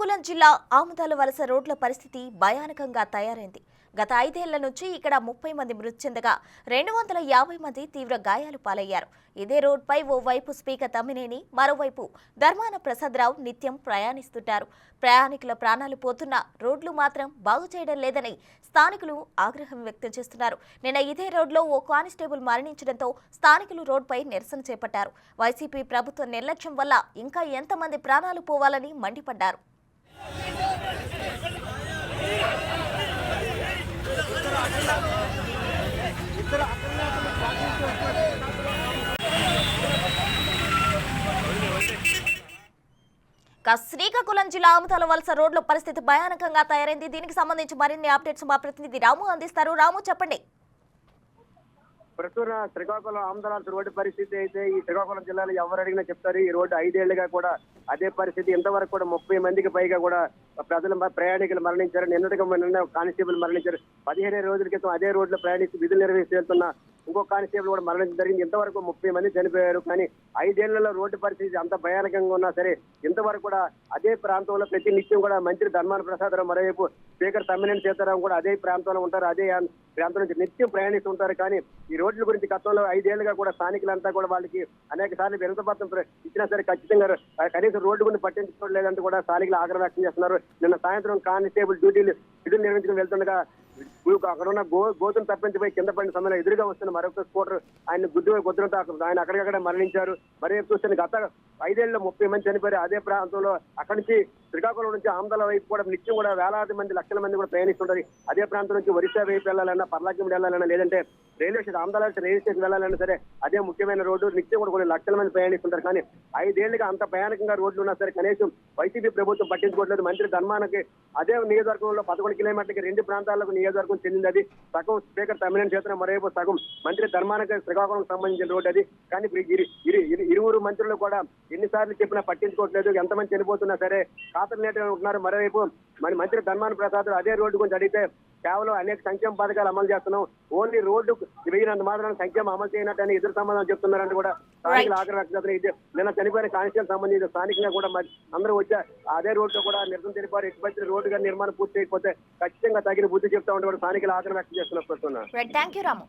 శ్రీకాకుళం జిల్లా ఆముదాల వలస రోడ్ల పరిస్థితి భయానకంగా తయారైంది. గత 5 ఏళ్ల నుంచి ఇక్కడ 30 మంది మృతి చెందగా 250 మంది తీవ్ర గాయాలు పాలయ్యారు. ఇదే రోడ్పై ఓవైపు స్పీకర్ తమ్మినేని, మరోవైపు ధర్మాన ప్రసాదరావు నిత్యం ప్రయాణిస్తుంటారు. ప్రయాణికుల ప్రాణాలు పోతున్నా రోడ్లు మాత్రం బాగు చేయడం లేదని స్థానికులు ఆగ్రహం వ్యక్తం చేస్తున్నారు. నిన్న ఇదే రోడ్లో ఓ కానిస్టేబుల్ మరణించడంతో స్థానికులు రోడ్పై నిరసన చేపట్టారు. వైసీపీ ప్రభుత్వ నిర్లక్ష్యం వల్ల ఇంకా ఎంతమంది ప్రాణాలు పోవాలని మండిపడ్డారు. శ్రీకాకుళం జిల్లా ఆముదాల వలస రోడ్ల పరిస్థితి భయానకంగా తయారైంది. దీనికి సంబంధించి మరిన్ని అప్డేట్స్ మా ప్రతినిధి రాము అందిస్తారు. రాము, చెప్పండి. ప్రస్తుత శ్రీకాకుళం ఆముదాల రోడ్డు పరిస్థితి అయితే ఈ శ్రీకాకుళం జిల్లాలో ఎవరు అడిగినా చెప్తారు. ఈ రోడ్డు 5 ఏళ్లుగా కూడా అదే పరిస్థితి. ఇంతవరకు కూడా 30 మందికి పైగా కూడా ప్రయాణికులు మరణించారు. నిన్న కానిస్టేబుల్ మరణించారు. 15 రోజుల క్రితం అదే రోడ్లో ప్రయాణిస్తూ విధులు నిర్వహిస్తూ వెళ్తున్న ఇంకో కానిస్టేబుల్ కూడా మరణించడం జరిగింది. ఇంతవరకు 30 మంది చనిపోయారు. కానీ 5 ఏళ్లలో రోడ్డు పరిస్థితి అంత భయానకంగా ఉన్నా సరే ఇంతవరకు కూడా అదే ప్రాంతంలో ప్రతి నిత్యం కూడా మంత్రి ధర్మాన ప్రసాదరావు, మరోవైపు స్పీకర్ తమ్మినేని సీతారాం కూడా అదే ప్రాంతంలో ఉంటారు. అదే ప్రాంతం నుంచి నిత్యం ప్రయాణిస్తుంటారు. కానీ ఈ రోడ్ల గురించి గతంలో 5 ఏళ్లుగా కూడా స్థానికులంతా కూడా వాళ్ళకి అనేక సార్లు వినతిపత్రం ఇచ్చినా సరే ఖచ్చితంగా కనీసం రోడ్డు గురించి పట్టించుకోవట్లేదంటూ కూడా స్థానికులు ఆగ్రహం వ్యక్తం చేస్తున్నారు. నిన్న సాయంత్రం కానిస్టేబుల్ డ్యూటీలు నిర్వహించుకుని వెళ్తుండగా అక్కడ ఉన్న గోతును తప్పించిపోయి కింద పడిన సమయంలో ఎదురుగా వస్తున్న మరొక స్కూటర్ ఆయన గుద్దులతో ఆయన అక్కడికక్కడ మరణించారు. మరేపు చూస్తే గత 5 ఏళ్లలో 30 మంది చనిపోయారు. అదే ప్రాంతంలో అక్కడి నుంచి శ్రీకాకుళం నుంచి ఆముదాల వైపు కూడా నిత్యం కూడా వేలాది మంది, లక్షల మంది కూడా ప్రయాణిస్తుంటారు. అదే ప్రాంతం నుంచి ఒరిస్సా వైపు వెళ్ళాలన్నా, పర్లాకి వెళ్ళాలన్నా, లేదంటే రైల్వే స్టేషన్ ఆముదాల రైల్వే స్టేషన్ వెళ్ళాలన్నా సరే అదే ముఖ్యమైన రోడ్డు. నిత్యం కూడా కొన్ని లక్షల మంది ప్రయాణిస్తుంటారు. కానీ 5 ఏళ్లుగా అంత భయానకంగా రోడ్లు ఉన్నా సరే కనీసం వైసీపీ ప్రభుత్వం పట్టించుకోవట్లేదు. మంత్రి ధర్మానికి అదే నియోజకవర్గంలో 11 కిలోమీటర్లకి 2 ప్రాంతాలకు నియోజకవర్గం చెందింది. అది సగం స్పీకర్ తమ్మినేని చేతున్న, మరోవైపు సగం మంత్రి ధర్మానికి శ్రీకాకుళం సంబంధించిన రోడ్డు అది. కానీ ఇరువురు మంత్రులు కూడా ఎన్నిసార్లు చెప్పినా పట్టించుకోవట్లేదు. ఎంతమంది చనిపోతున్నా సరే ఖాతరు నేట ఉంటున్నారు. మరోవైపు మరి మంత్రి ధర్మాన ప్రసాద్ అదే రోడ్డు గురించి అడిగితే కేవలం అనేక సంక్షేమ పథకాలు అమలు చేస్తున్నాం, ఓన్లీ రోడ్డు వేయినంత మాత్రం సంక్షేమం అమలు చేయనట్టు ఎదురు సమాధానం చెప్తున్నారంటే కూడా స్థానికులు ఆగ్రహం వ్యక్తం చేస్తున్నారు. ఇది నిన్న చనిపోయిన కానిస్టేబుల్ సంబంధించిన స్థానికంగా కూడా మరి అందరూ వచ్చి అదే రోడ్లో కూడా నిరసన తెలిపారు. ఎటువంటి రోడ్డు గారి నిర్మాణం పూర్తి చేయకపోతే ఖచ్చితంగా తగిన బుద్ధి చెప్తా ఉంటే కూడా స్థానికులు ఆగ్రహం వ్యక్తం చేస్తున్నారు. థాంక్యూ రాము.